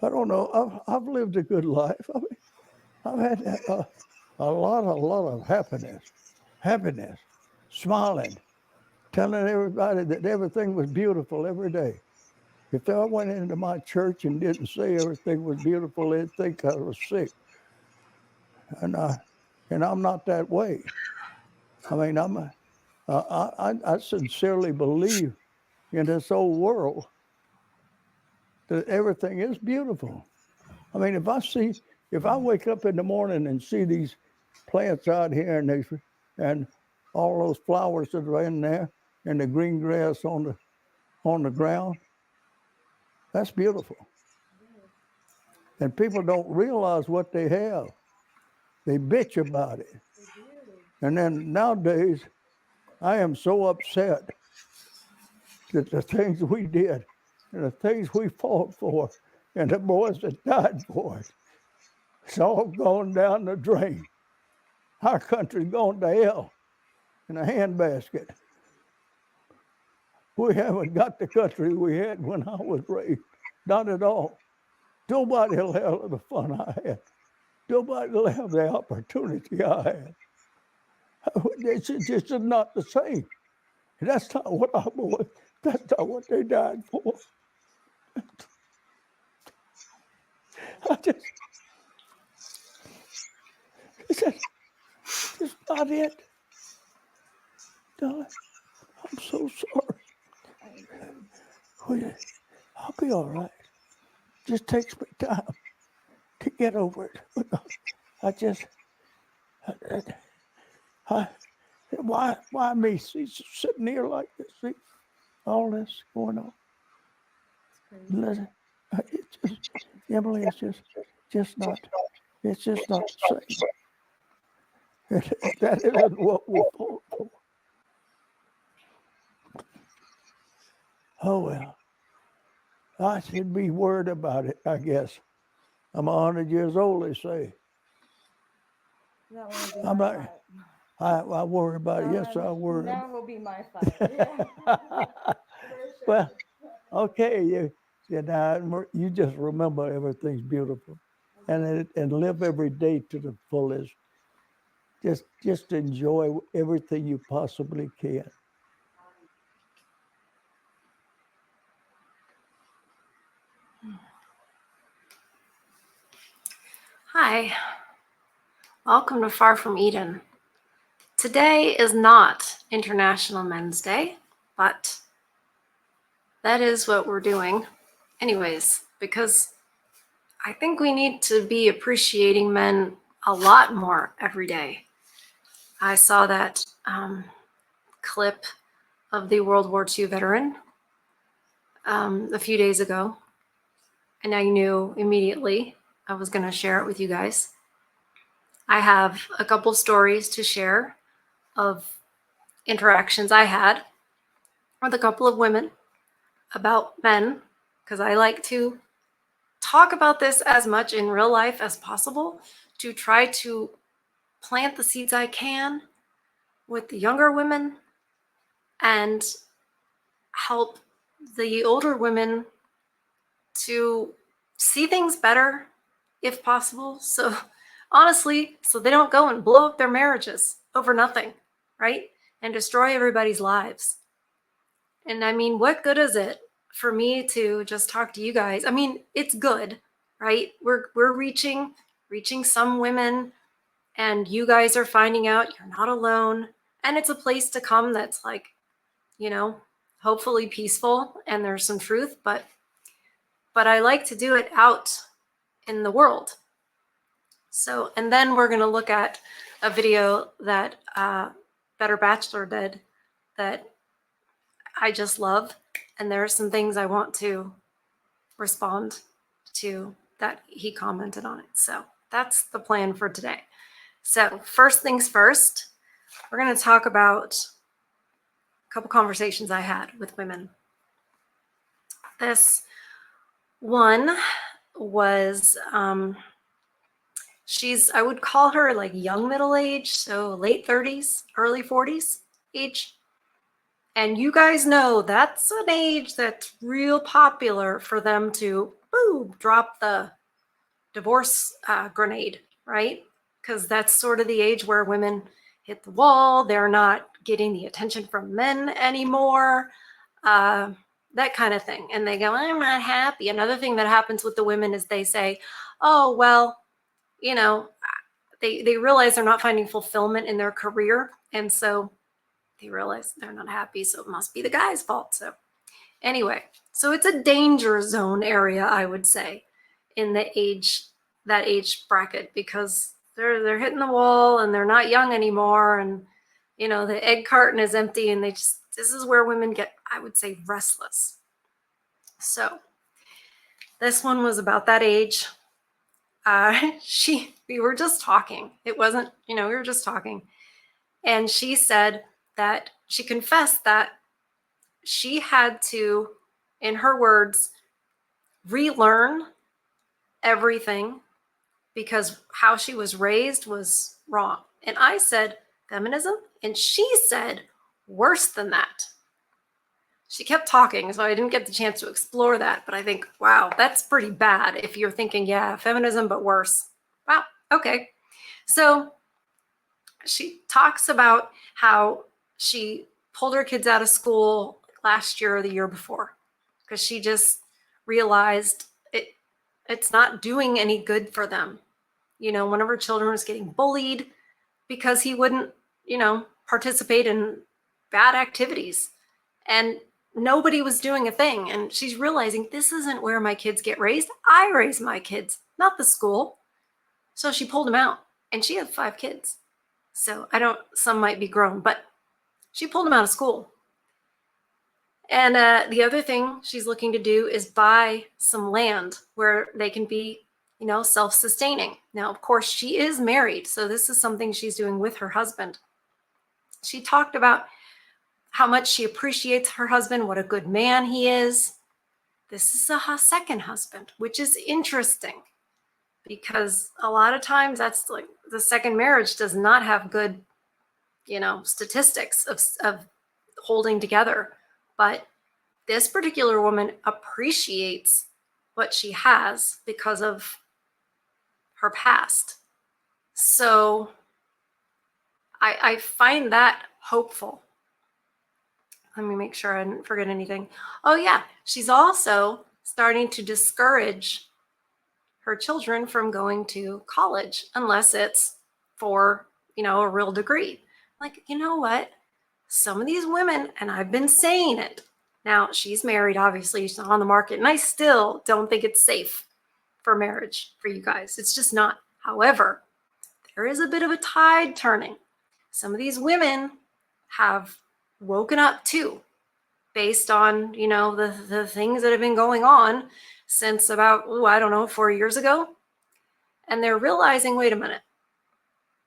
I don't know. I've lived a good life. I mean, I've had a lot of happiness, smiling, telling everybody that everything was beautiful every day. If I went into my church and didn't say everything was beautiful, they'd think I was sick. And I'm not that way. I mean, I sincerely believe in this old world that everything is beautiful. I mean, if I wake up in the morning and see these plants out here and all those flowers that are in there and the green grass on the ground, that's beautiful. And people don't realize what they have. They bitch about it. And then nowadays, I am so upset that the things we did and the things we fought for and the boys that died for it, it's all gone down the drain. Our country's gone to hell in a handbasket. We haven't got the country we had when I was raised. Not at all. Nobody will have the fun I had. Nobody will have the opportunity I had. It's just not the same. That's not what our boys, that's not what they died for. I just not it. No, I'm so sorry. I'll be all right. Just takes me time to get over it. I just, I, why me? See, sitting here like this, see, all this going on. Listen, it's just, Emily, it's just not the same. That isn't what we fought for. Oh well, I should be worried about it, I guess. I'm 100 years old, they say. I'm not. I worry about it. Yes, I worry. That will be my fight. Yeah. Well, okay, you just remember everything's beautiful, and live every day to the fullest. Just enjoy everything you possibly can. Hi, welcome to Far From Eden. Today is not International Men's Day, but that is what we're doing anyways, because I think we need to be appreciating men a lot more every day. I saw that clip of the World War II veteran a few days ago, and I knew immediately I was going to share it with you guys. I have a couple stories to share of interactions I had with a couple of women about men, because I like to talk about this as much in real life as possible to try to plant the seeds I can with the younger women and help the older women to see things better if possible. So honestly, so they don't go and blow up their marriages over nothing, right? And destroy everybody's lives. And I mean, what good is it for me to just talk to you guys? I mean, it's good, right? We're reaching some women, and you guys are finding out you're not alone. And it's a place to come that's like, hopefully peaceful and there's some truth, but I like to do it out in the world. So, and then we're going to look at a video that Better Bachelor did that I just love. And there are some things I want to respond to that he commented on it. So that's the plan for today. So first things first, we're going to talk about a couple conversations I had with women. This one was, I would call her like young middle age, so late 30s, early 40s age. And you guys know that's an age that's real popular for them to boom, drop the divorce grenade, right? Because that's sort of the age where women hit the wall. They're not getting the attention from men anymore, that kind of thing. And they go, I'm not happy. Another thing that happens with the women is they say, oh, well, you know, they realize they're not finding fulfillment in their career. And so they realize they're not happy. So it must be the guy's fault. So anyway, so it's a danger zone area, I would say, in that age bracket, because they're hitting the wall and they're not young anymore, and the egg carton is empty, and this is where women get, I would say, restless. So this one was about that age. We were just talking. It wasn't, we were just talking, and she said that she confessed that she had to, in her words, relearn everything because how she was raised was wrong. And I said, feminism? And she said, worse than that. She kept talking, so I didn't get the chance to explore that. But I think, wow, that's pretty bad if you're thinking, yeah, feminism, but worse. Wow, okay. So she talks about how she pulled her kids out of school last year or the year before because she just realized it's not doing any good for them. One of her children was getting bullied because he wouldn't, participate in bad activities. And nobody was doing a thing. And she's realizing this isn't where my kids get raised. I raise my kids, not the school. So she pulled him out, and she had 5 kids. So some might be grown, but she pulled him out of school. And the other thing she's looking to do is buy some land where they can be, self-sustaining. Now, of course, she is married, so this is something she's doing with her husband. She talked about how much she appreciates her husband, what a good man he is. This is a second husband, which is interesting because a lot of times that's like the second marriage does not have good, statistics of holding together. But this particular woman appreciates what she has because of her past. So I find that hopeful. Let me make sure I didn't forget anything. Oh yeah, she's also starting to discourage her children from going to college unless it's for, a real degree. Like, you know what? Some of these women, and I've been saying it, now she's married, obviously she's not on the market, and I still don't think it's safe for marriage for you guys. It's just not. However, there is a bit of a tide turning. Some of these women have woken up too, based on, the things that have been going on since about, 4 years ago. And they're realizing, wait a minute,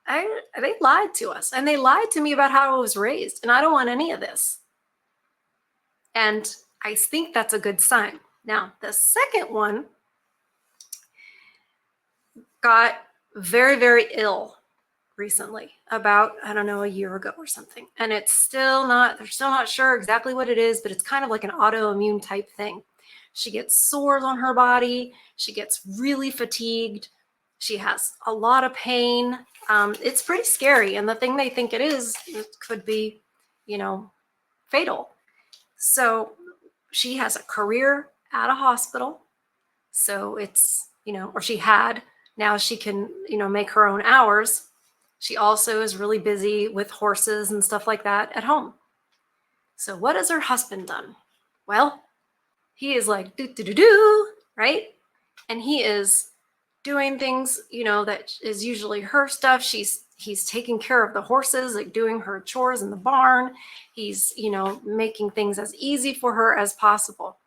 they lied to us, and they lied to me about how I was raised, and I don't want any of this. And I think that's a good sign. Now, the second one got very, very ill recently, about, a year ago or something. And they're still not sure exactly what it is, but it's kind of like an autoimmune type thing. She gets sores on her body. She gets really fatigued. She has a lot of pain. It's pretty scary. And the thing they think it could be, fatal. So she has a career at a hospital. So it's, or she had, now she can, make her own hours. She also is really busy with horses and stuff like that at home. So what has her husband done? Well, he is like, do, right? And he is doing things, that is usually her stuff. He's taking care of the horses, like doing her chores in the barn. He's, making things as easy for her as possible.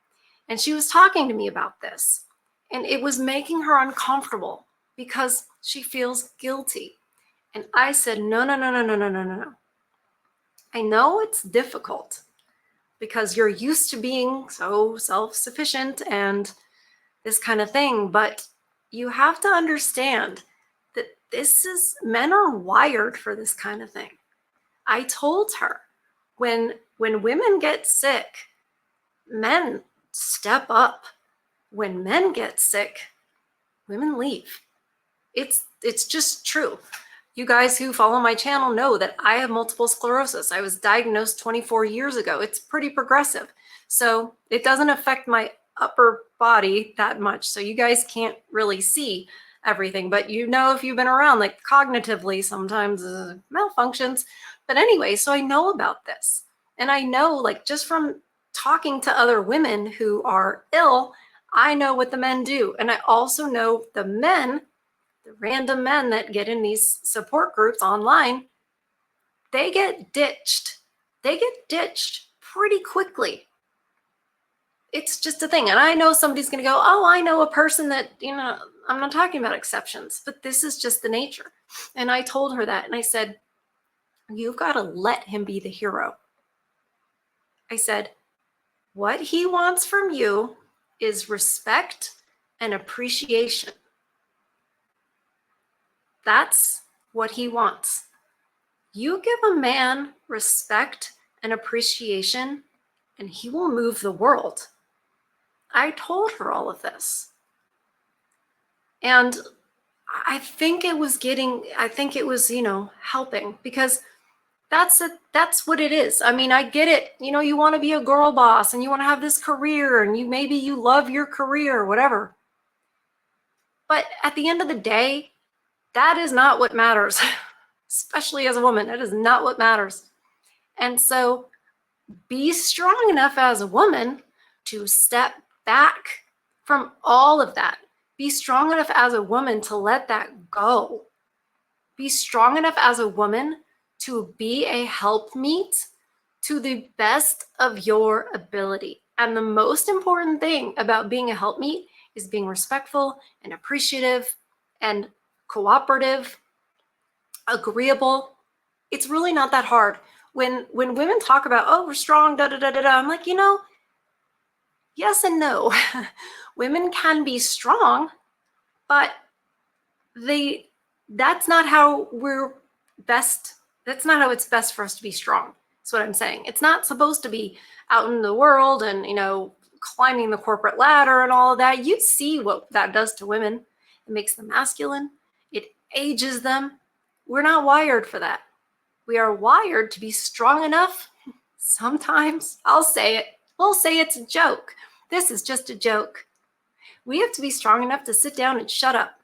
And she was talking to me about this, and it was making her uncomfortable because she feels guilty. And I said, no. I know it's difficult because you're used to being so self-sufficient and this kind of thing, but you have to understand that men are wired for this kind of thing. I told her, when women get sick, men step up. When men get sick, women leave. It's just true. You guys who follow my channel know that I have multiple sclerosis. I was diagnosed 24 years ago. It's pretty progressive. So it doesn't affect my upper body that much. So you guys can't really see everything, but you know, if you've been around, like cognitively sometimes malfunctions. But anyway, so I know about this. And I know, like, just from talking to other women who are ill, I know what the men do. And I also know the men, the random men that get in these support groups online, they get ditched. They get ditched pretty quickly. It's just a thing. And I know somebody's going to go, oh, I know a person that, you know, I'm not talking about exceptions, but this is just the nature. And I told her that. And I said, you've got to let him be the hero. I said, what he wants from you is respect and appreciation. That's what he wants. You give a man respect and appreciation, and he will move the world. I told her all of this. And I think it was, you know, helping, because that's what it is. I mean, I get it. You know, you want to be a girl boss and you want to have this career, and maybe you love your career or whatever. But at the end of the day, that is not what matters, especially as a woman. That is not what matters. And so be strong enough as a woman to step back from all of that. Be strong enough as a woman to let that go. Be strong enough as a woman to be a helpmeet to the best of your ability. And the most important thing about being a helpmeet is being respectful and appreciative and cooperative, agreeable. It's really not that hard. When women talk about, oh, we're strong, da da da da da, I'm like, you know, yes and no. Women can be strong, but that's not how that's not how it's best for us to be strong. That's what I'm saying. It's not supposed to be out in the world and, you know, climbing the corporate ladder and all of that. You see what that does to women. It makes them masculine. It ages them. We're not wired for that. We are wired to be strong enough. Sometimes I'll say it. We'll say it's a joke. This is just a joke. We have to be strong enough to sit down and shut up,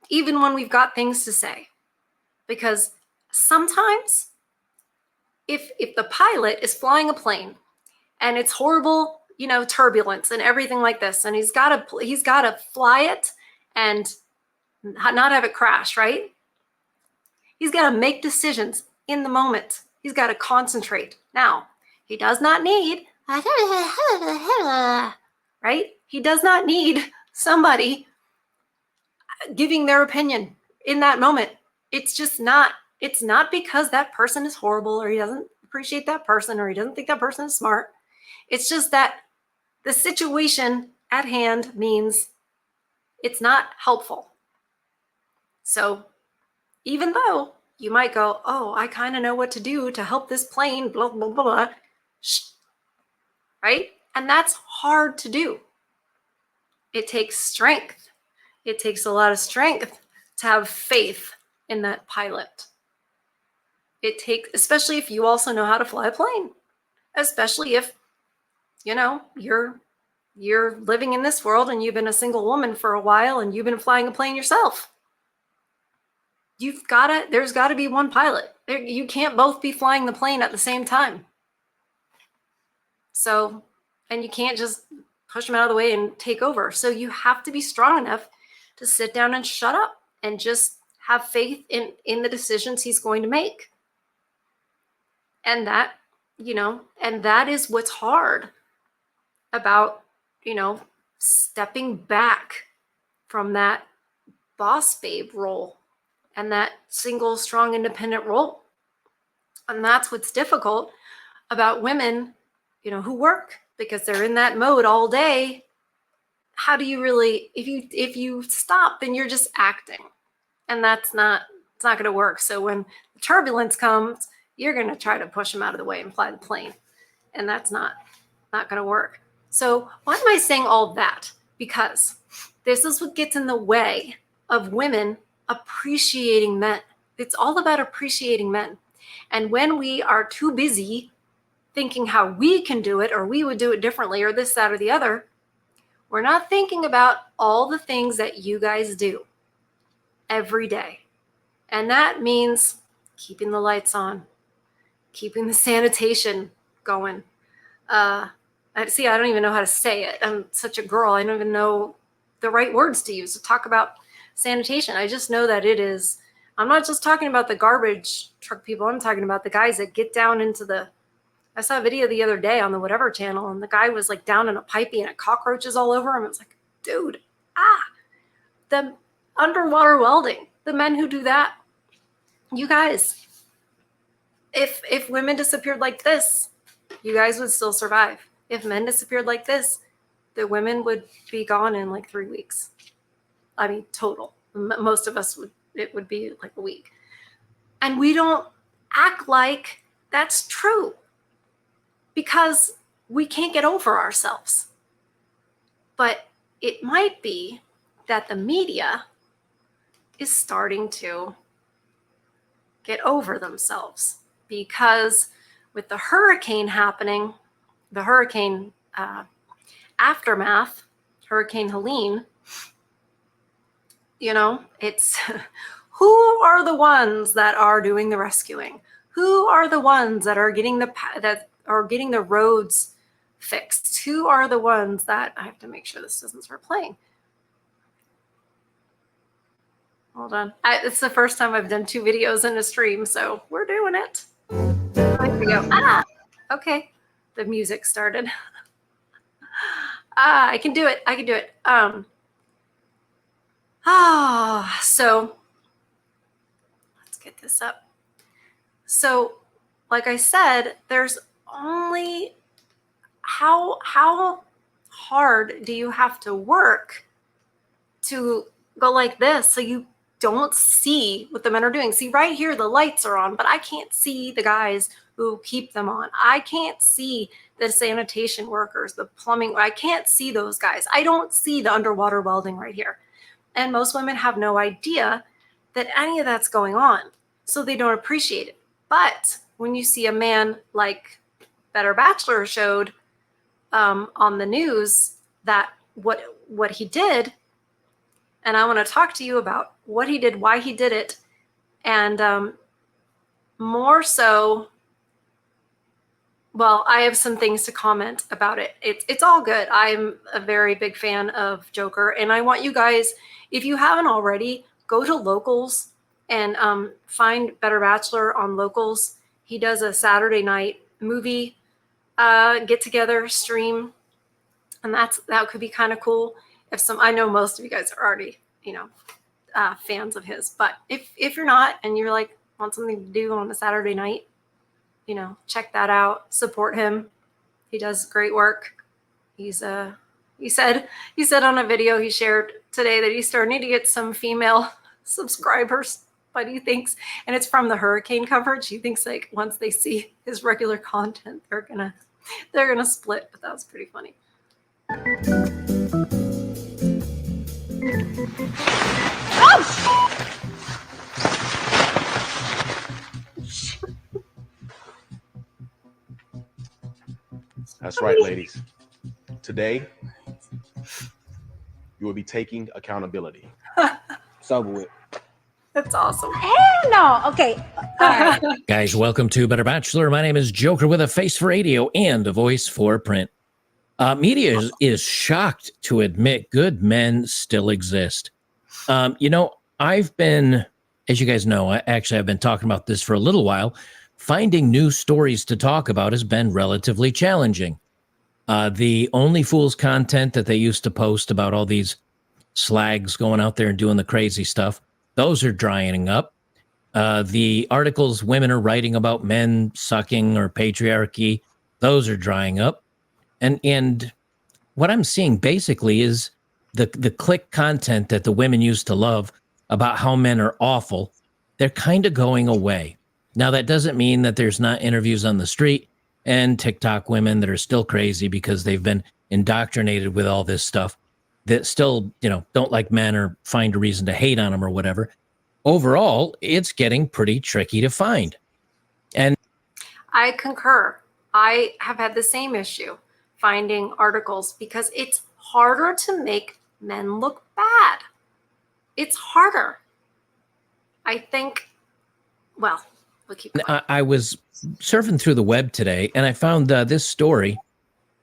even when we've got things to say. Because sometimes if the pilot is flying a plane and it's horrible, you know, turbulence and everything like this, and he's got to fly it and not have it crash, right? He's got to make decisions in the moment. He's got to concentrate. Now, he does not need, right? He does not need somebody giving their opinion in that moment. It's just not. It's not because that person is horrible or he doesn't appreciate that person or he doesn't think that person is smart. It's just that the situation at hand means it's not helpful. So even though you might go, oh, I kind of know what to do to help this plane, blah, blah, blah, blah, right? And that's hard to do. It takes strength. It takes a lot of strength to have faith in that pilot. It takes, especially if you also know how to fly a plane, especially if, you know, you're living in this world and you've been a single woman for a while and you've been flying a plane yourself. There's got to be one pilot. You can't both be flying the plane at the same time. So, and you can't just push them out of the way and take over. So you have to be strong enough to sit down and shut up and just have faith in the decisions he's going to make. And that, you know, and that is what's hard about, you know, stepping back from that boss babe role and that single, strong, independent role. And that's what's difficult about women, you know, who work, because they're in that mode all day. How do you really, if you stop, then you're just acting, and it's not going to work. So when the turbulence comes, you're going to try to push them out of the way and fly the plane. And that's not going to work. So why am I saying all that? Because this is what gets in the way of women appreciating men. It's all about appreciating men. And when we are too busy thinking how we can do it, or we would do it differently, or this, that, or the other, we're not thinking about all the things that you guys do every day. And that means keeping the lights on, keeping the sanitation going. I don't even know how to say it. I'm such a girl. I don't even know the right words to use to talk about sanitation. I just know that I'm not just talking about the garbage truck people. I'm talking about the guys that get down into I saw a video the other day on the whatever channel, and the guy was like down in a pipey and cockroaches all over him. It was like, dude, the underwater welding, the men who do that, you guys, if women disappeared like this, you guys would still survive. If men disappeared like this, the women would be gone in like 3 weeks. I mean, total. Most of us it would be like a week. And we don't act like that's true because we can't get over ourselves. But it might be that the media is starting to get over themselves, because with the hurricane happening, the hurricane aftermath, Hurricane Helene, it's who are the ones that are doing the rescuing? Who are the ones that are getting the roads fixed? Who are the ones that, I have to make sure this doesn't start playing. Hold on. It's the first time I've done 2 videos in a stream, so we're doing it. There we go. Okay. The music started. I can do it. So let's get this up. So, like I said, there's only how hard do you have to work to go like this so you don't see what the men are doing? See, right here, the lights are on, but I can't see the guys who keep them on. I can't see the sanitation workers, the plumbing. I can't see those guys. I don't see the underwater welding right here. And most women have no idea that any of that's going on, so they don't appreciate it. But when you see a man like Better Bachelor showed on the news, that what he did, and I want to talk to you about what he did, why he did it, and more so, well, I have some things to comment about it. It's all good. I'm a very big fan of Joker, and I want you guys, if you haven't already, go to Locals and find Better Bachelor on Locals. He does a Saturday night movie get together stream, and that could be kind of cool. I know most of you guys are already, fans of his, but if you're not and you're like want something to do on a Saturday night, check that out. Support him. He does great work. He said on a video he shared today that he's starting to get some female subscribers, but he thinks, and it's from the hurricane coverage, he thinks like once they see his regular content, they're gonna split. But that was pretty funny. That's right, ladies. Today, you will be taking accountability. It's over with. That's awesome. Hell no. Okay. All right. Guys, welcome to Better Bachelor. My name is Joker with a face for radio and a voice for print. Media is shocked to admit good men still exist. I've been, as you guys know, I've been talking about this for a little while. Finding new stories to talk about has been relatively challenging. The Only Fools content that they used to post about all these slags going out there and doing the crazy stuff, those are drying up. The articles women are writing about men sucking or patriarchy, those are drying up. And what I'm seeing basically is the click content that the women used to love about how men are awful, they're kind of going away. Now, that doesn't mean that there's not interviews on the street and TikTok women that are still crazy because they've been indoctrinated with all this stuff that still, don't like men or find a reason to hate on them or whatever. Overall, it's getting pretty tricky to find. And I concur. I have had the same issue finding articles because it's harder to make men look bad. It's harder. I think, well, we'll keep going. I was surfing through the web today and I found this story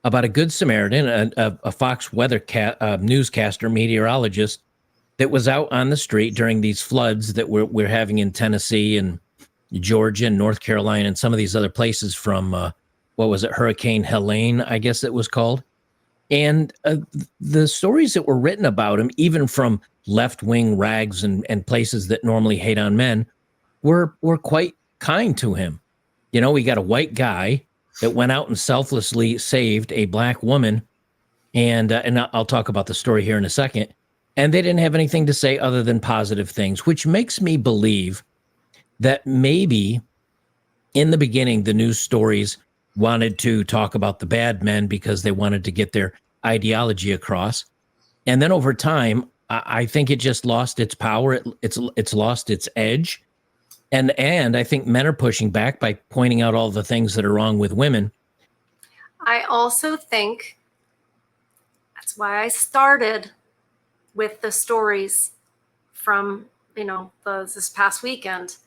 about a Good Samaritan, a Fox weather newscaster, meteorologist that was out on the street during these floods that we're having in Tennessee and Georgia and North Carolina and some of these other places from, what was it, Hurricane Helene, I guess it was called. And the stories that were written about him, even from left-wing rags and places that normally hate on men, were quite kind to him. We got a white guy that went out and selflessly saved a black woman. And I'll talk about the story here in a second. And they didn't have anything to say other than positive things, which makes me believe that maybe in the beginning, the news stories wanted to talk about the bad men because they wanted to get their ideology across. And then over time, I think it just lost its power. It's lost its edge. And I think men are pushing back by pointing out all the things that are wrong with women. I also think that's why I started with the stories from, this past weekend.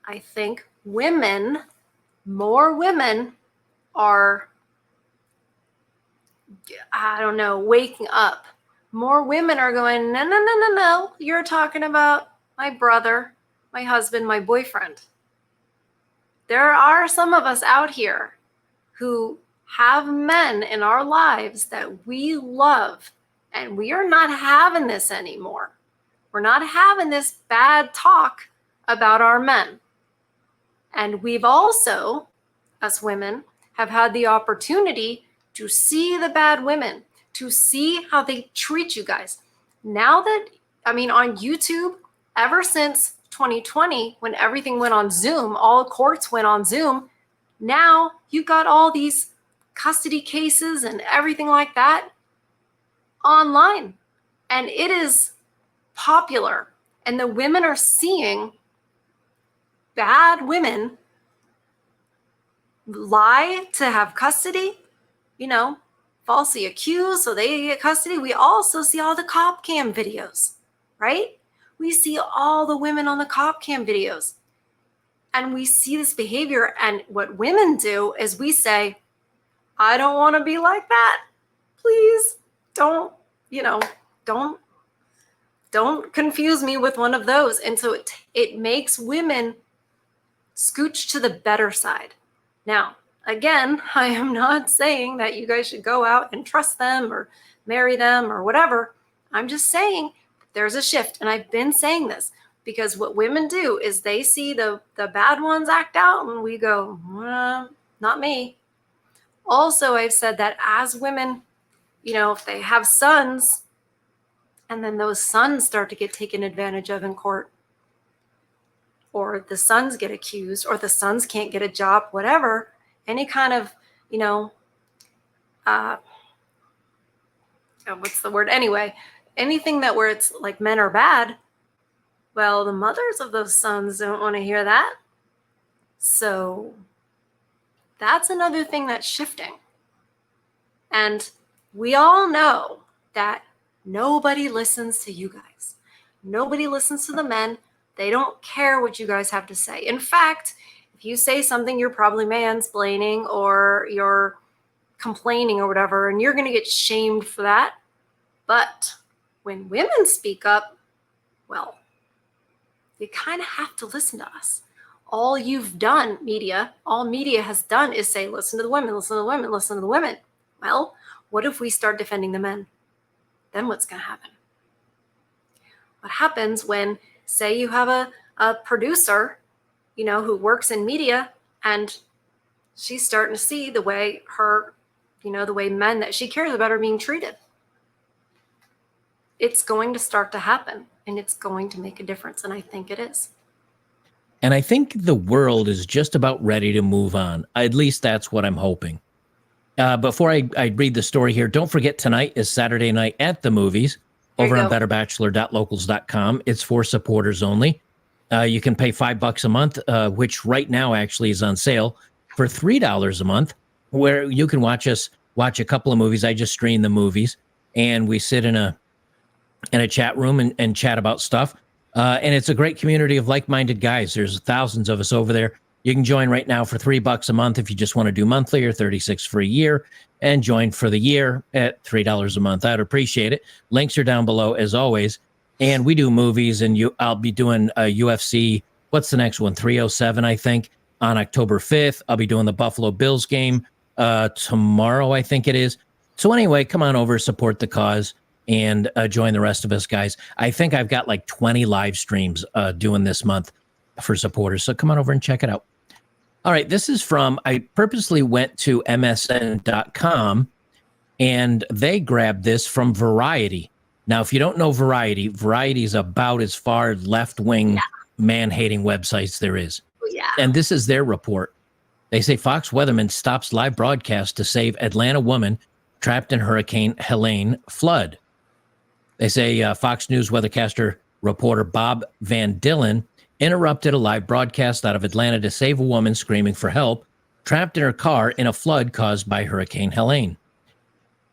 I think more women are, waking up. More women are going, no, you're talking about my brother, my husband, my boyfriend. There are some of us out here who have men in our lives that we love, and we are not having this anymore. We're not having this bad talk about our men. And we've also, as women, have had the opportunity to see the bad women, to see how they treat you guys. Now that, on YouTube, ever since 2020, when everything went on Zoom, all courts went on Zoom, now you got all these custody cases and everything like that online. And it is popular. And the women are seeing bad women lie to have custody, falsely accused so they get custody. We also see all the cop cam videos, right? We see all the women on the cop cam videos. And we see this behavior. And what women do is we say, I don't want to be like that. Please don't confuse me with one of those. And so it makes women scooch to the better side. Now, again, I am not saying that you guys should go out and trust them or marry them or whatever. I'm just saying there's a shift. And I've been saying this because what women do is they see the bad ones act out and we go, not me. Also, I've said that as women, if they have sons and then those sons start to get taken advantage of in court, or the sons get accused, or the sons can't get a job, whatever, any kind of, what's the word? Anyway, anything that where it's like men are bad, well, the mothers of those sons don't want to hear that. So that's another thing that's shifting. And we all know that nobody listens to you guys. Nobody listens to the men. They don't care what you guys have to say. In fact, if you say something, you're probably mansplaining or you're complaining or whatever, and you're going to get shamed for that. But when women speak up, well, you kind of have to listen to us. All you've done, all media has done is say, listen to the women, listen to the women, listen to the women. Well, what if we start defending the men? Then what's going to happen? What happens when, say you have a producer, who works in media, and she's starting to see the way the way men that she cares about are being treated. It's going to start to happen, and it's going to make a difference, and I think it is. And I think the world is just about ready to move on. At least that's what I'm hoping. Before I read the story here, don't forget tonight is Saturday night at the movies There you over on go. betterbachelor.locals.com. It's for supporters only. You can pay $5 a month, which right now actually is on sale for $3 a month, where you can watch a couple of movies. I just stream the movies, and we sit in a chat room and chat about stuff. And it's a great community of like-minded guys. There's thousands of us over there. You can join right now for $3 a month if you just want to do monthly, or $36 for a year, and join for the year at $3 a month. I'd appreciate it. Links are down below as always. And we do movies, and I'll be doing a UFC. What's the next one? 307, I think, on October 5th. I'll be doing the Buffalo Bills game tomorrow, I think it is. So anyway, come on over, support the cause, and join the rest of us, guys. I think I've got like 20 live streams doing this month for supporters. So come on over and check it out. All right, this is from, I purposely went to MSN.com, and they grabbed this from Variety. Now, if you don't know Variety is about as far left-wing, man-hating websites there is. Yeah. And this is their report. They say Fox weatherman stops live broadcast to save Atlanta woman trapped in Hurricane Helene flood. They say Fox News weathercaster reporter Bob Van Dillen interrupted a live broadcast out of Atlanta to save a woman screaming for help, trapped in her car in a flood caused by Hurricane Helene.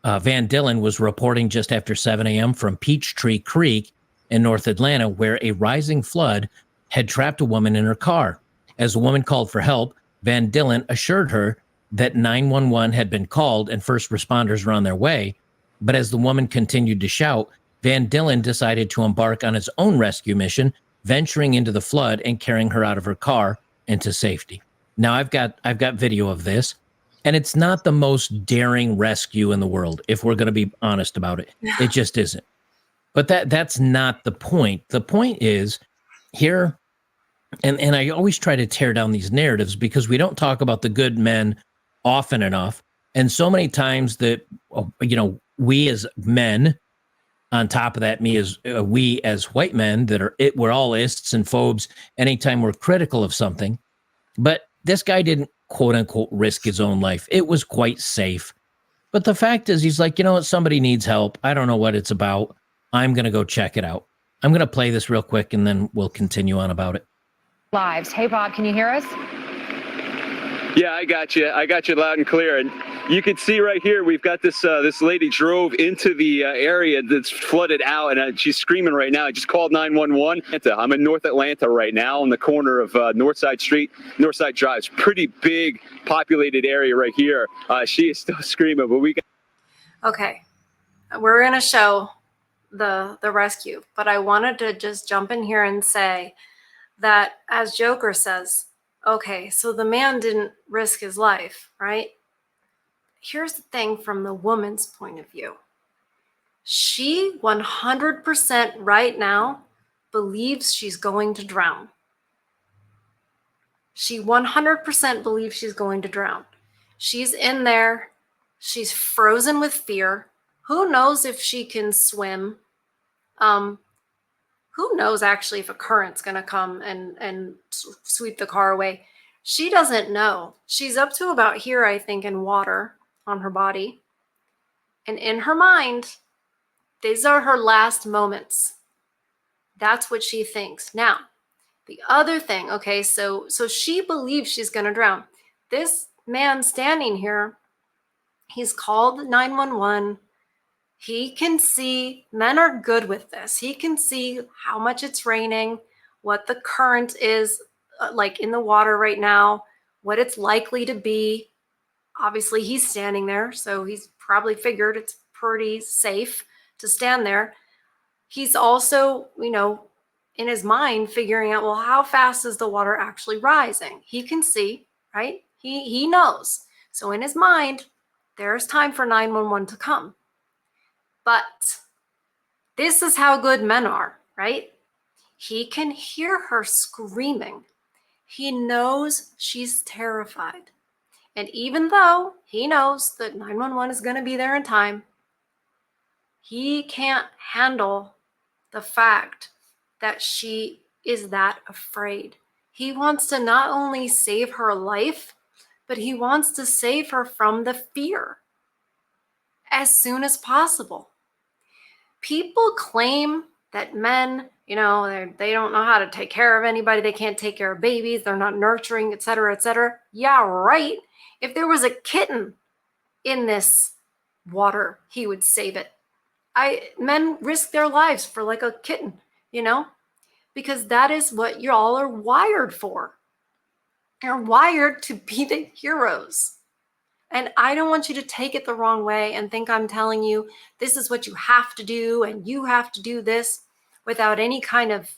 Van Dillen was reporting just after 7 a.m. from Peachtree Creek in North Atlanta, where a rising flood had trapped a woman in her car. As the woman called for help, Van Dillen assured her that 911 had been called and first responders were on their way. But as the woman continued to shout, Van Dillen decided to embark on his own rescue mission, venturing into the flood and carrying her out of her car into safety. Now, I've got video of this, and it's not the most daring rescue in the world, if we're going to be honest about it. It just isn't. But that's not the point. The point is here, and I always try to tear down these narratives because we don't talk about the good men often enough. And so many times that, we as men, on top of that, we as white men we're all ists and phobes anytime we're critical of something. But this guy didn't, quote unquote, risk his own life. It was quite safe. But the fact is, he's like, you know what? Somebody needs help. I don't know what it's about. I'm going to go check it out. I'm going to play this real quick and then we'll continue on about it. Lives. Hey, Bob, can you hear us? Yeah, I got you. I got you loud and clear. And you can see right here, we've got this lady drove into the area that's flooded out, and she's screaming right now. I just called 911. I'm in North Atlanta right now on the corner of Northside Street, Northside Drive. It's a pretty big populated area right here. She is still screaming, but we got... Okay, we're going to show the rescue, but I wanted to just jump in here and say that, as Joker says, okay, so the man didn't risk his life, right? Here's the thing from the woman's point of view. She 100% right now believes she's going to drown. She 100% believes she's going to drown. She's in there. She's frozen with fear. Who knows if she can swim? Who knows actually if a current's going to come and sweep the car away? She doesn't know. She's up to about here, I think, in water on her body. And in her mind, these are her last moments. That's what she thinks. Now, the other thing, okay, so she believes she's going to drown. This man standing here, he's called 911. He can see, men are good with this. He can see how much it's raining, what the current is like in the water right now, what it's likely to be. Obviously, he's standing there, so he's probably figured it's pretty safe to stand there. He's also, in his mind figuring out, well, how fast is the water actually rising? He can see, right? He knows. So in his mind, there's time for 911 to come. But this is how good men are, right? He can hear her screaming. He knows she's terrified. And even though he knows that 911 is going to be there in time, he can't handle the fact that she is that afraid. He wants to not only save her life, but he wants to save her from the fear as soon as possible. People claim that men, they don't know how to take care of anybody. They can't take care of babies. They're not nurturing, et cetera, et cetera. Yeah, right. If there was a kitten in this water, he would save it. Men risk their lives for like a kitten, because that is what you all are wired for. You're wired to be the heroes. And I don't want you to take it the wrong way and think I'm telling you this is what you have to do and you have to do this without any kind of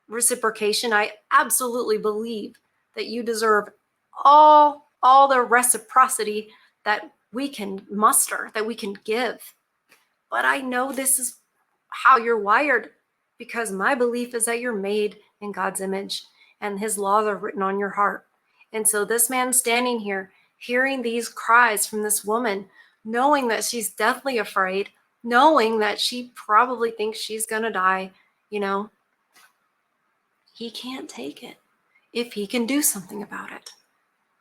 reciprocation. I absolutely believe that you deserve all the reciprocity that we can muster, that we can give. But I know this is how you're wired, because my belief is that you're made in God's image and his laws are written on your heart. And so this man standing here, hearing these cries from this woman, knowing that she's deathly afraid, knowing that she probably thinks she's going to die, he can't take it if he can do something about it.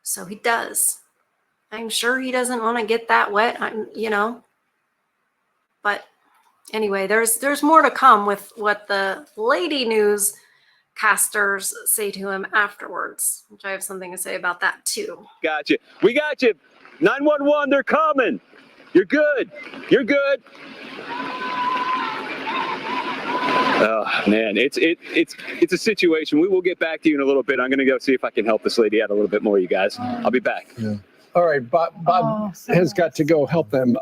So he does. I'm sure he doesn't want to get that wet, But anyway, there's more to come with what the lady news casters say to him afterwards, which I have something to say about that too. Gotcha. We got you. 911, they're coming. You're good. You're good. Oh man, it's a situation. We will get back to you in a little bit. I'm gonna go see if I can help this lady out a little bit more, you guys. I'll be back. Yeah. All right, Bob has got to go help them.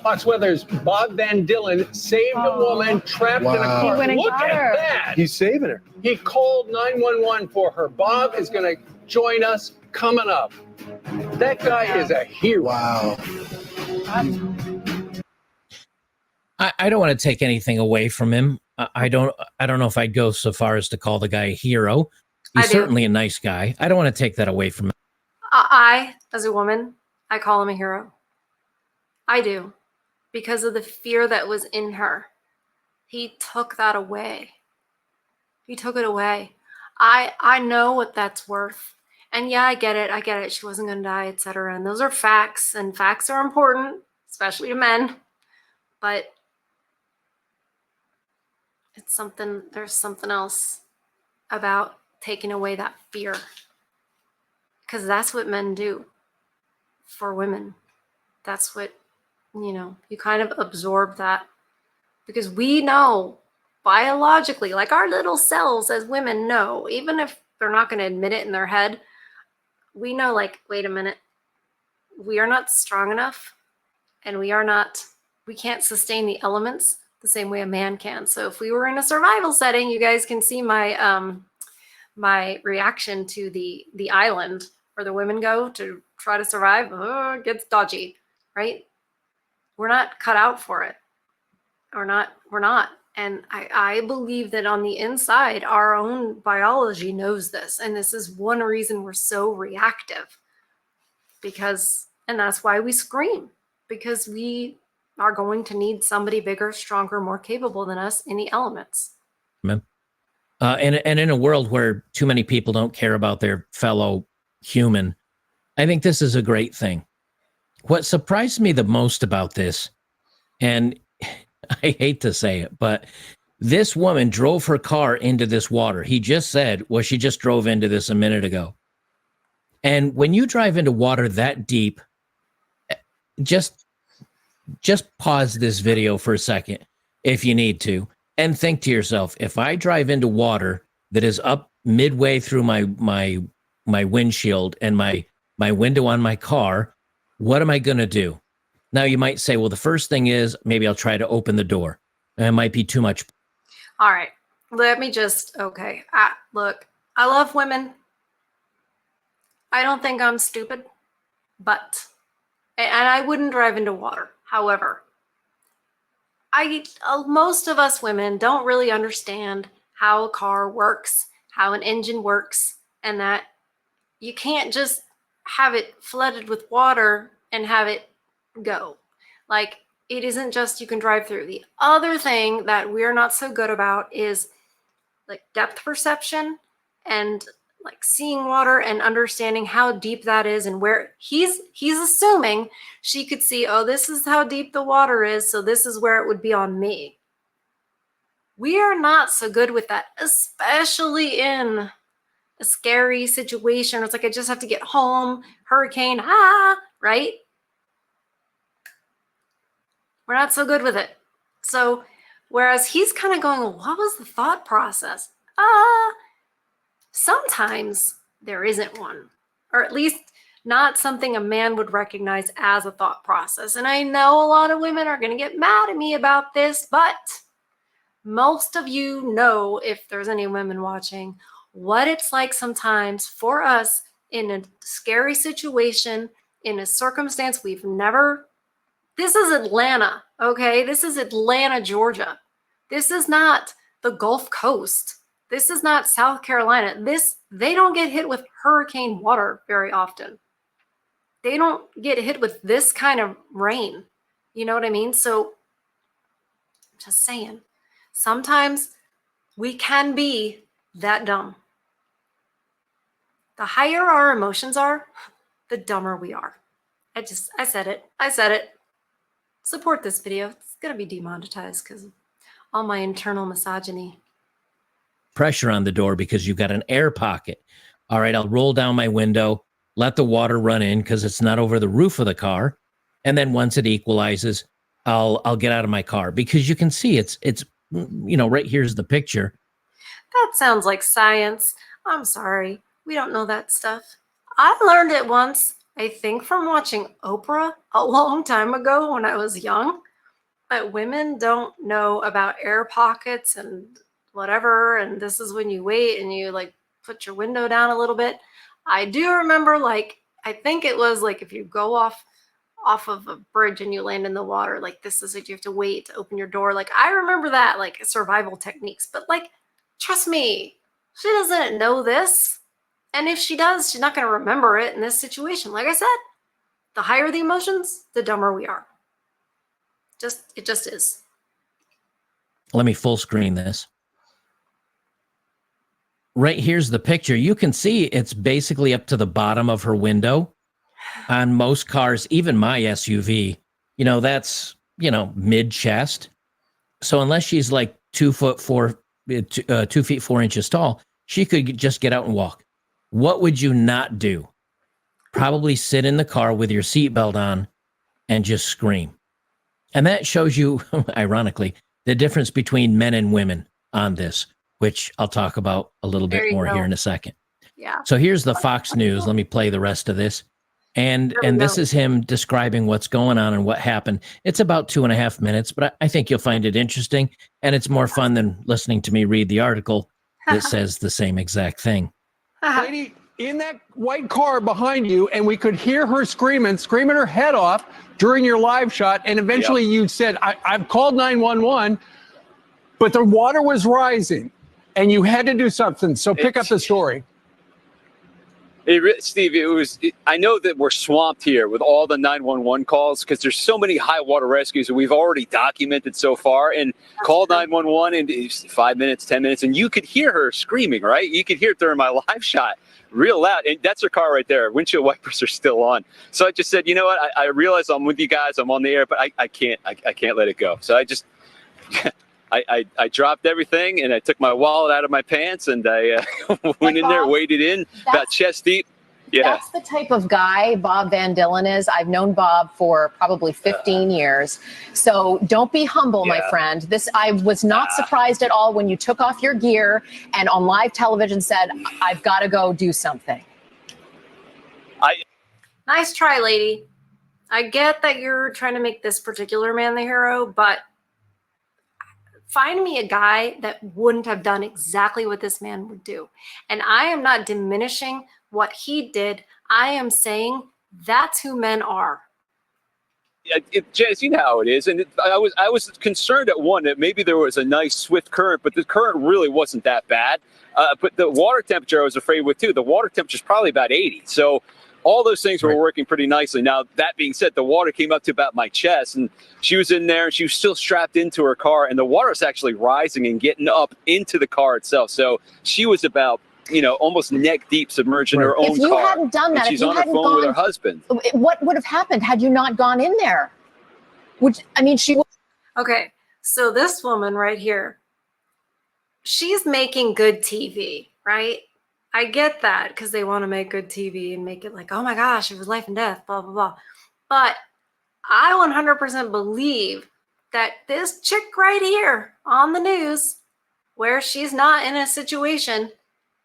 Fox Weather's Bob Van Dillen saved a woman trapped in a car. He went and Look got at her. that. He's saving her. He called 911 for her. Bob is going to join us coming up. That guy is a hero. Wow. I don't want to take anything away from him. I don't know if I'd go so far as to call the guy a hero. He's certainly a nice guy. I don't want to take that away from him. I, as a woman, I call him a hero. I do, because of the fear that was in her. He took that away. He took it away. I know what that's worth. And yeah, I get it. She wasn't going to die, etc. And those are facts, and facts are important, especially to men. But there's something else about taking away that fear. Because that's what men do for women. That's what, you kind of absorb that. Because we know biologically, like our little cells as women know, even if they're not going to admit it in their head, we know, like, wait a minute, we are not strong enough, and we can't sustain the elements the same way a man can. So if we were in a survival setting, you guys can see my my reaction to the island where the women go to try to survive. Oh, it gets dodgy, right? We're not cut out for it. We're not. And I believe that on the inside, our own biology knows this. And this is one reason we're so reactive. And that's why we scream, because we are going to need somebody bigger, stronger, more capable than us in the elements. And in a world where too many people don't care about their fellow human, I think this is a great thing. What surprised me the most about this, and I hate to say it, but this woman drove her car into this water. He just said, well, she just drove into this a minute ago. And when you drive into water that deep, just pause this video for a second if you need to, and think to yourself, if I drive into water that is up midway through my windshield and my window on my car, what am I going to do? Now you might say, well, the first thing is maybe I'll try to open the door. And it might be too much. All right. Let me okay. Look, I love women. I don't think I'm stupid, and I wouldn't drive into water. However, most of us women don't really understand how a car works, how an engine works, and that you can't just have it flooded with water and have it go. Like, it isn't just you can drive through. The other thing that we're not so good about is like depth perception and like seeing water and understanding how deep that is and where he's assuming she could see, oh, this is how deep the water is, so this is where it would be on me. We are not so good with that, especially in a scary situation. It's like, I just have to get home, hurricane, right? We're not so good with it. So whereas he's kind of going, what was the thought process? Sometimes there isn't one, or at least not something a man would recognize as a thought process. And I know a lot of women are going to get mad at me about this, but most of you know, if there's any women watching, what it's like sometimes for us in a scary situation, in a circumstance we've never. This is Atlanta, okay? This is Atlanta, Georgia. This is not the Gulf Coast. This is not South Carolina. They don't get hit with hurricane water very often. They don't get hit with this kind of rain. You know what I mean? So just saying, sometimes we can be that dumb. The higher our emotions are, the dumber we are. I said it. Support this video. It's going to be demonetized because of all my internal misogyny. Pressure on the door because you've got an air pocket. All right, I'll roll down my window, let the water run in because it's not over the roof of the car. And then once it equalizes, I'll get out of my car because you can see it's right here's the picture. That sounds like science. I'm sorry. We don't know that stuff. I learned it once, I think from watching Oprah a long time ago when I was young. But women don't know about air pockets and whatever. And this is when you wait and you like put your window down a little bit. I do remember, like, I think it was like if you go off of a bridge and you land in the water, like this is like you have to wait to open your door. Like I remember that, like survival techniques. But like, trust me, she doesn't know this. And if she does, she's not going to remember it in this situation. Like I said, the higher the emotions, the dumber we are. It just is. Let me full screen this. Right here's the picture. You can see it's basically up to the bottom of her window. On most cars, even my SUV, that's, mid chest. So unless she's like 2 feet 4 inches tall, she could just get out and walk. What would you not do? Probably sit in the car with your seatbelt on and just scream. And that shows you, ironically, the difference between men and women on this, which I'll talk about a little bit more here in a second. Yeah. So here's the Fox News. Let me play the rest of this. And this is him describing what's going on and what happened. It's about 2.5 minutes, but I think you'll find it interesting. And it's more fun than listening to me read the article that says the same exact thing. Lady in that white car behind you, and we could hear her screaming her head off during your live shot. And eventually you said, I've called 911, but the water was rising and you had to do something. So pick up the story. Steve, I know that we're swamped here with all the 911 calls because there's so many high water rescues that we've already documented so far, and called 911 in 5 minutes, 10 minutes, and you could hear her screaming, right? You could hear it during my live shot real loud. And that's her car right there. Windshield wipers are still on. So I just said, you know what? I realize I'm with you guys. I'm on the air, but I can't let it go. So I just, I dropped everything and I took my wallet out of my pants and I went in there, waded in about chest deep. Yeah. That's the type of guy Bob Van Dillen is. I've known Bob for probably 15 years. So don't be humble, my friend. I was not surprised at all when you took off your gear and on live television said, I've got to go do something. Nice try, lady. I get that you're trying to make this particular man the hero, but find me a guy that wouldn't have done exactly what this man would do. And I am not diminishing what he did. I am saying that's who men are. Janice, you know how it is. And I was concerned at one that maybe there was a nice swift current, but the current really wasn't that bad. But the water temperature I was afraid with too. The water temperature is probably about 80. So all those things were working pretty nicely. Now, that being said, the water came up to about my chest and she was in there and she was still strapped into her car and the water was actually rising and getting up into the car itself. So she was about almost neck deep submerged in her own If you car. hadn't done that, and if she's you on her hadn't phone with her gone, husband. what would have happened had you not gone in there? She would. Okay, so this woman right here, she's making good TV, right? I get that because they want to make good TV and make it like, oh my gosh, it was life and death, blah, blah, blah. But I 100% believe that this chick right here on the news, where she's not in a situation,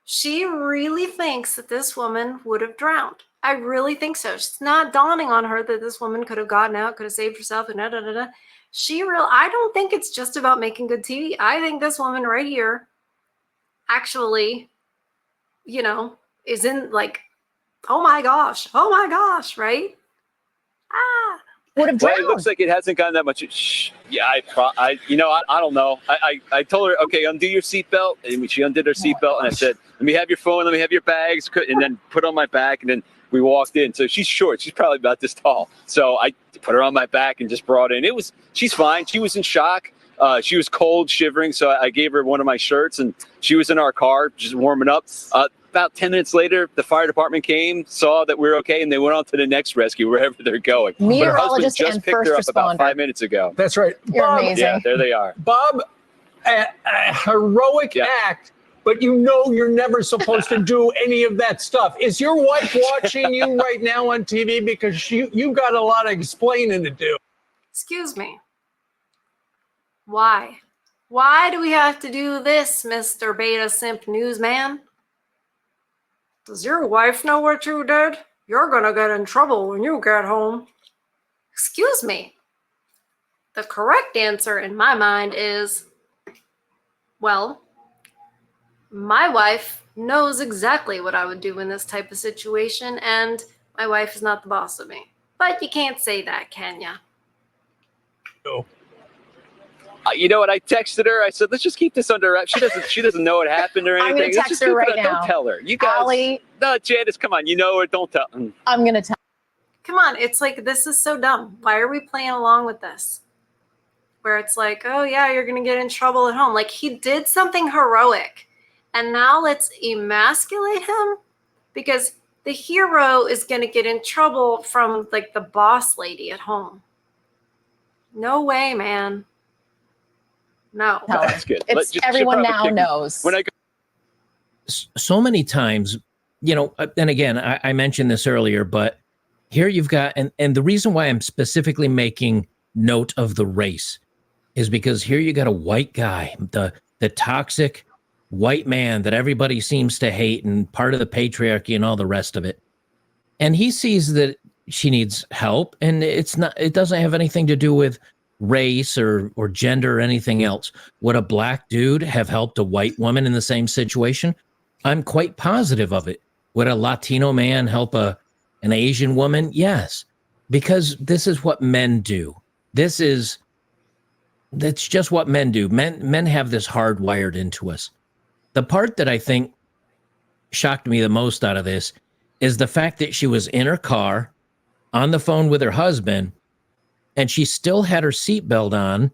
she really thinks that this woman would have drowned. I really think so. It's not dawning on her that this woman could have gotten out, could have saved herself, and da-da-da-da. I don't think it's just about making good TV. I think this woman right here actually, is in like, oh my gosh, right? Ah. Would have Well, drowned. it looks like it hasn't gotten that much. Yeah, I don't know. I told her, okay, undo your seatbelt, and she undid her seatbelt, and I said, let me have your phone, let me have your bags, and then put on my back, and then we walked in. So she's short. She's probably about this tall. So I put her on my back and just brought in. She's fine. She was in shock. She was cold, shivering. So I gave her one of my shirts, and she was in our car just warming up. About 10 minutes later, the fire department came, saw that we were okay, and they went on to the next rescue, wherever they're going. But her husband Meteorologist just and picked first her up about responder. 5 minutes ago. That's right. You're Bob, amazing. Yeah, there they are. Bob, a heroic Yeah. act, but you're never supposed to do any of that stuff. Is your wife watching you right now on TV? Because you've got a lot of explaining to do. Excuse me. Why? Why do we have to do this, Mr. Beta Simp Newsman? Does your wife know what you did? You're gonna get in trouble when you get home. Excuse me. The correct answer in my mind is, well, my wife knows exactly what I would do in this type of situation, and my wife is not the boss of me. But you can't say that, can ya? No. You know what? I texted her. I said, "Let's just keep this under wraps." She doesn't know what happened or I'm anything. gonna Let's text just her keep it right up. now. Don't tell her. You guys. Allie, No, Janice, come on. You know her. Don't tell. I'm going to tell. Come on, it's like, this is so dumb. Why are we playing along with this? Where it's like, oh yeah, you're gonna get in trouble at home. Like, he did something heroic, and now let's emasculate him because the hero is gonna get in trouble from like the boss lady at home. No way, man. No. Tell her. That's good. Everyone now knows. When I go, So many times, and again, I mentioned this earlier, but here you've got, and the reason why I'm specifically making note of the race is because here you got a white guy, the toxic white man that everybody seems to hate and part of the patriarchy and all the rest of it. And he sees that she needs help, and it doesn't have anything to do with race or gender or anything else. Would a black dude have helped a white woman in the same situation? I'm quite positive of it. Would a Latino man help an Asian woman? Yes, because this is what men do. That's just what men do. Men have this hardwired into us. The part that I think shocked me the most out of this is the fact that she was in her car on the phone with her husband, and she still had her seatbelt on,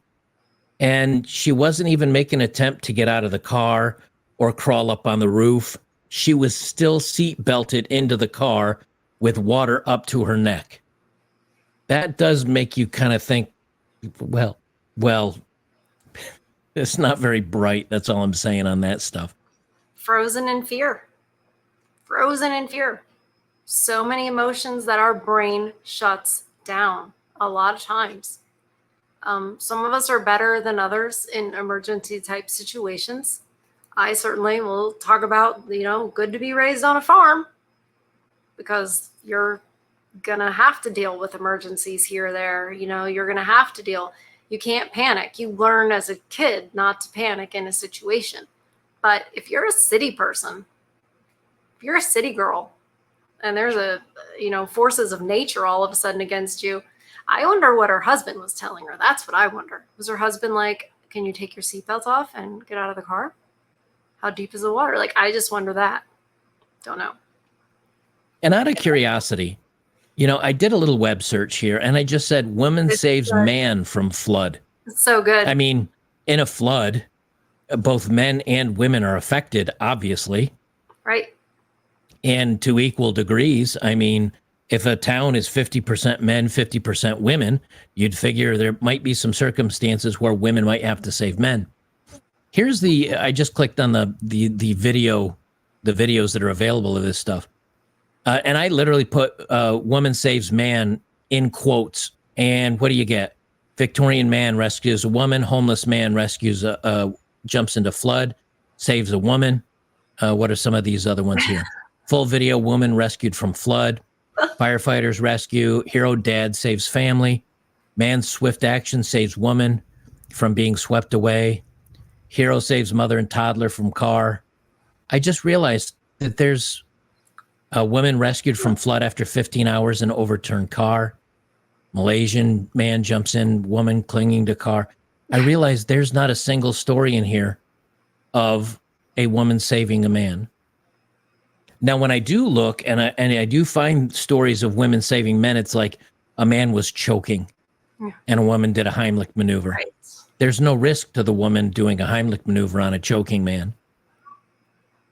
and she wasn't even making an attempt to get out of the car or crawl up on the roof. She was still seatbelted into the car with water up to her neck. That does make you kind of think, well, it's not very bright. That's all I'm saying on that stuff. Frozen in fear. Frozen in fear. So many emotions that our brain shuts down a lot of times. Some of us are better than others in emergency type situations. I certainly will talk about, good to be raised on a farm because you're going to have to deal with emergencies here or there. You're going to have to deal. You can't panic. You learn as a kid not to panic in a situation. But if you're a city person, if you're a city girl, and there's forces of nature all of a sudden against you, I wonder what her husband was telling her. That's what I wonder. Was her husband like, can you take your seatbelt off and get out of the car? How deep is the water? Like, I just wonder that. Don't know. And out of curiosity, I did a little web search here, and I just said, woman saves man from flood. It's so good. I mean, in a flood, both men and women are affected, obviously. Right. And to equal degrees, I mean, if a town is 50% men, 50% women, you'd figure there might be some circumstances where women might have to save men. Here's I just clicked on the videos that are available of this stuff. And I literally put woman saves man in quotes. And what do you get? Victorian man rescues a woman. Homeless man rescues jumps into flood, saves a woman. What are some of these other ones here? Full video, woman rescued from flood. Firefighters rescue. Hero dad saves family. Man's swift action saves woman from being swept away. Hero saves mother and toddler from car. I just realized that there's a woman rescued from flood after 15 hours in overturned car. Malaysian man jumps in, woman clinging to car. I realized there's not a single story in here of a woman saving a man. Now, when I do look and I do find stories of women saving men, it's like a man was choking and a woman did a Heimlich maneuver. Right. There's no risk to the woman doing a Heimlich maneuver on a choking man.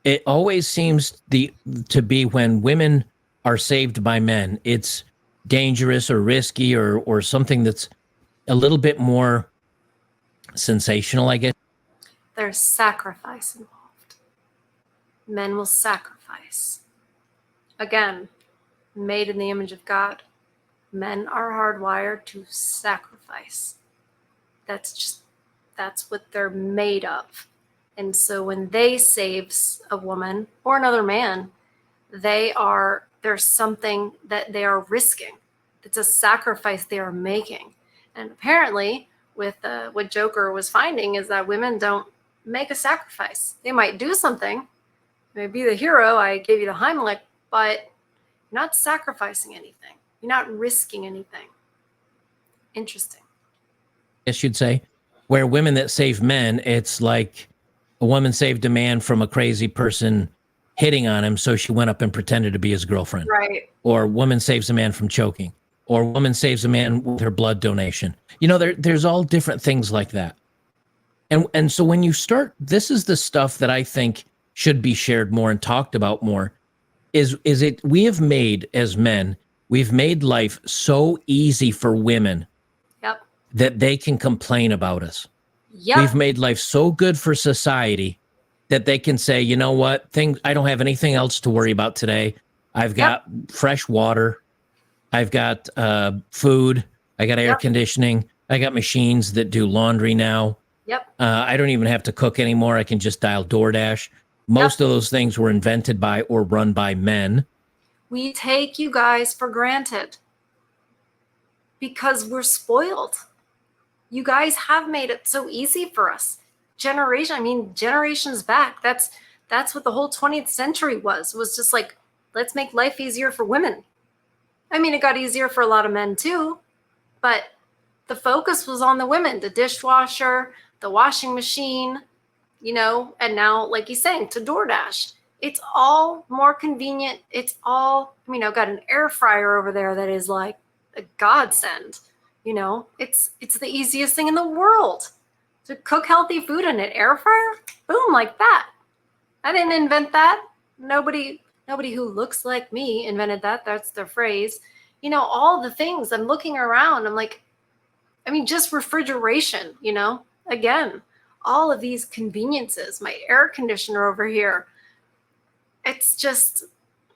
It always seems to be when women are saved by men, it's dangerous or risky or something that's a little bit more sensational, I guess. There's sacrifice involved. Men will sacrifice. Again, made in the image of God. Men are hardwired to sacrifice. That's what they're made of. And so when they saves a woman or another man, there's something that they are risking. It's a sacrifice they are making. And apparently with what Joker was finding is that women don't make a sacrifice. They might do something. You may be the hero, I gave you the Heimlich, but you're not sacrificing anything. You're not risking anything. Interesting. Yes, you'd say. Where women that save men, it's like a woman saved a man from a crazy person hitting on him, so she went up and pretended to be his girlfriend. Right. Or woman saves a man from choking. Or woman saves a man with her blood donation. You know, there's all different things like that. And so when you start, this is the stuff that I think should be shared more and talked about more. We have made, as men, we've made life so easy for women Yep. that they can complain about us. Yep. We've made life so good for society that they can say, you know what, I don't have anything else to worry about today. I've got fresh water. I've got food. I got air conditioning. I got machines that do laundry now. Yep. I don't even have to cook anymore. I can just dial DoorDash. Most of those things were invented by or run by men. We take you guys for granted because we're spoiled. You guys have made it so easy for us. Generations back, that's what the whole 20th century was just like, let's make life easier for women. I mean, it got easier for a lot of men too, but the focus was on the women, the dishwasher, the washing machine, and now, like he's saying, to DoorDash. It's all more convenient. It's all, I've got an air fryer over there that is like a godsend. It's the easiest thing in the world to cook healthy food in an air fryer. Boom, like that. I didn't invent that. Nobody who looks like me invented that. That's the phrase. All the things I'm looking around. I'm like, just refrigeration, again, all of these conveniences, my air conditioner over here. It's just,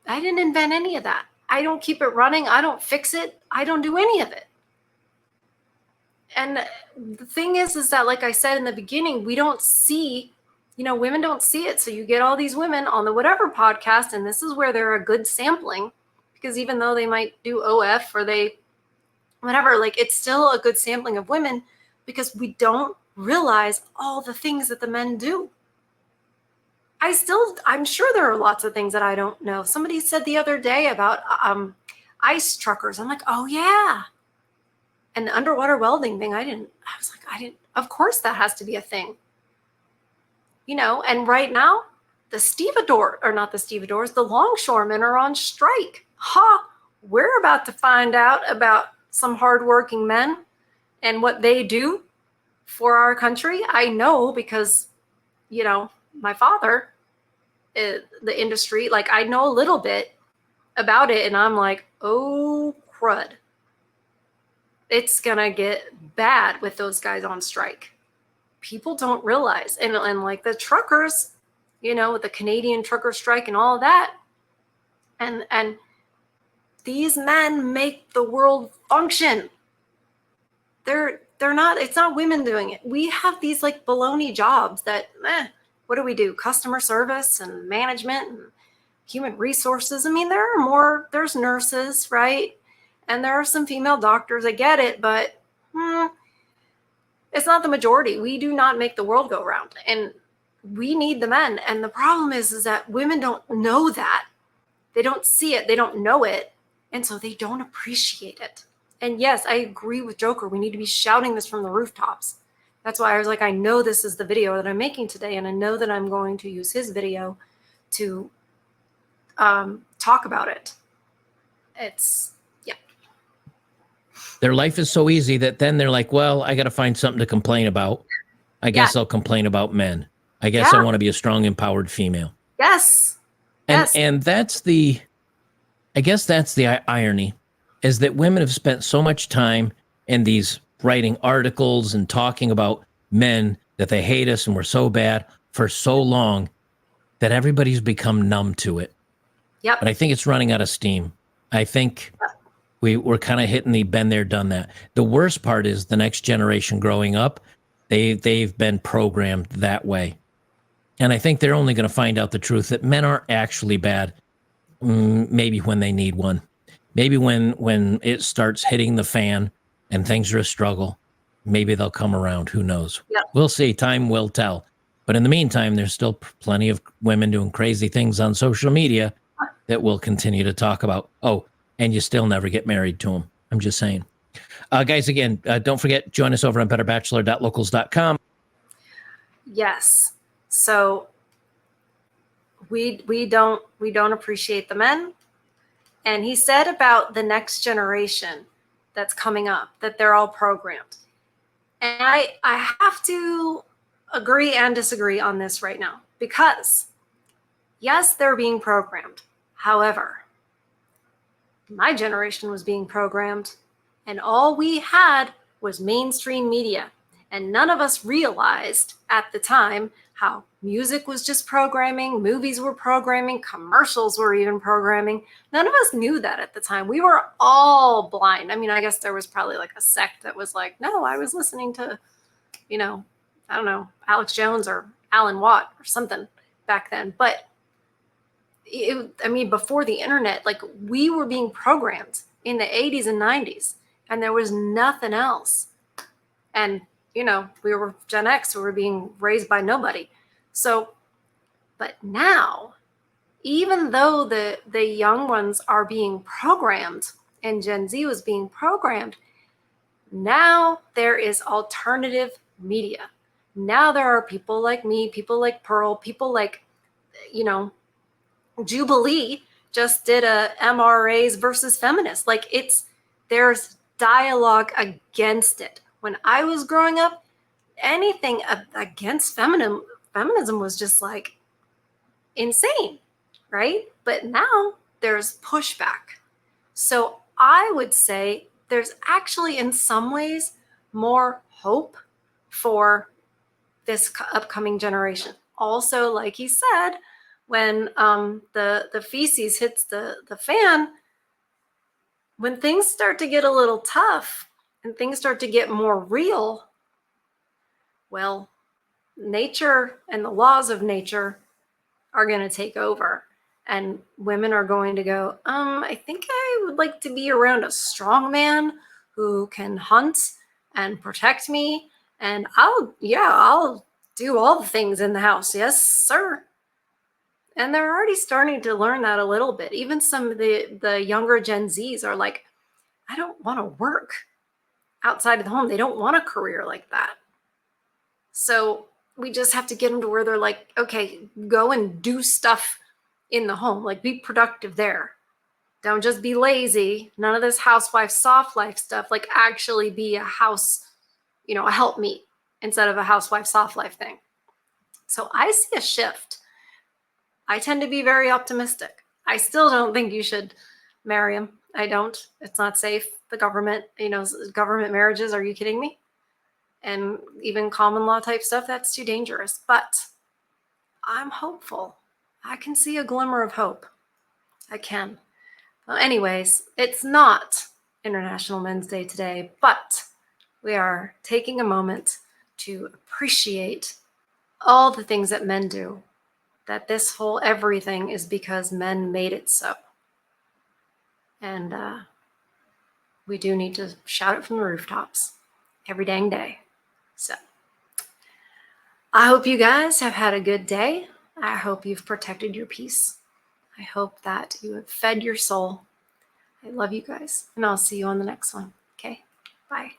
I didn't invent any of that. I don't keep it running. I don't fix it. I don't do any of it. And the thing is that, like I said in the beginning, we don't see, women don't see it. So you get all these women on the whatever podcast, and this is where they're a good sampling, because even though they might do OF or whatever, like it's still a good sampling of women because we don't realize all the things that the men do. I'm sure there are lots of things that I don't know. Somebody said the other day about ice truckers. I'm like, oh yeah. And the underwater welding thing, of course that has to be a thing. And right now, the longshoremen are on strike. We're about to find out about some hardworking men and what they do for our country. I know because, my father, the industry. Like I know a little bit about it, and I'm like, oh crud, it's gonna get bad with those guys on strike. People don't realize, and like the truckers, you know, with the Canadian trucker strike and all of that, and these men make the world function. They're not, it's not women doing it. We have these like baloney jobs that, what do we do? Customer service and management and human resources. I mean, there's nurses, right? And there are some female doctors. I get it, but it's not the majority. We do not make the world go round, and we need the men. And the problem is that women don't know that. They don't see it. They don't know it. And so they don't appreciate it. And yes, I agree with Joker. We need to be shouting this from the rooftops. That's why I was like, I know this is the video that I'm making today, and I know that I'm going to use his video to talk about it. It's, yeah. Their life is so easy that then they're like, well, I got to find something to complain about. I guess I'll complain about men. I guess I want to be a strong, empowered female. Yes. And that's I guess that's the irony, is that women have spent so much time in these writing articles and talking about men, that they hate us and we're so bad for so long, that everybody's become numb to it. Yep. But I think it's running out of steam. I think we're kind of hitting the been there, done that. The worst part is the next generation growing up, they've been programmed that way. And I think they're only going to find out the truth that men aren't actually bad. Maybe when they need one. Maybe when it starts hitting the fan and things are a struggle, maybe they'll come around. Who knows? Yep. We'll see. Time will tell. But in the meantime, there's still plenty of women doing crazy things on social media that we'll continue to talk about. Oh, and you still never get married to them. I'm just saying. Guys, again, don't forget, join us over on betterbachelor.locals.com. Yes. So we don't appreciate the men. And he said about the next generation that's coming up, that they're all programmed. And I have to agree and disagree on this right now, because yes, they're being programmed. However, my generation was being programmed, and all we had was mainstream media. And none of us realized at the time how music was just programming, movies were programming, commercials were even programming. None of us knew that at the time. We were all blind. I mean, I guess there was probably like a sect that was like, no, I was listening to, you know, I don't know, Alex Jones or Alan Watt or something back then. But I mean, before the internet, like we were being programmed in the 80s and 90s, and there was nothing else. And you know, we were Gen X, we were being raised by nobody. So, but now, even though the young ones are being programmed and Gen Z was being programmed, now there is alternative media. Now there are people like me, people like Pearl, people like, you know, Jubilee just did a MRAs versus feminists. Like there's dialogue against it. When I was growing up, anything against feminism was just like insane, right? But now there's pushback. So I would say there's actually in some ways more hope for this upcoming generation. Also, like he said, when the feces hits the fan, when things start to get a little tough, and things start to get more real, well, nature and the laws of nature are going to take over. And women are going to go, I think I would like to be around a strong man who can hunt and protect me. And I'll do all the things in the house. Yes, sir. And they're already starting to learn that a little bit. Even some of the younger Gen Zs are like, I don't want to work outside of the home. They don't want a career like that. So we just have to get them to where they're like, okay, go and do stuff in the home, like be productive there. Don't just be lazy. None of this housewife soft life stuff, like actually be a house, you know, a helpmeet instead of a housewife soft life thing. So I see a shift. I tend to be very optimistic. I still don't think you should marry him. I don't. It's not safe. The government, government marriages, are you kidding me? And even common law type stuff, that's too dangerous. But I'm hopeful. I can see a glimmer of hope. I can. Well, anyways, it's not International Men's Day today, but we are taking a moment to appreciate all the things that men do. That this whole everything is because men made it so. And we do need to shout it from the rooftops every dang day. So I hope you guys have had a good day. I hope you've protected your peace. I hope that you have fed your soul. I love you guys, and I'll see you on the next one. Okay, bye.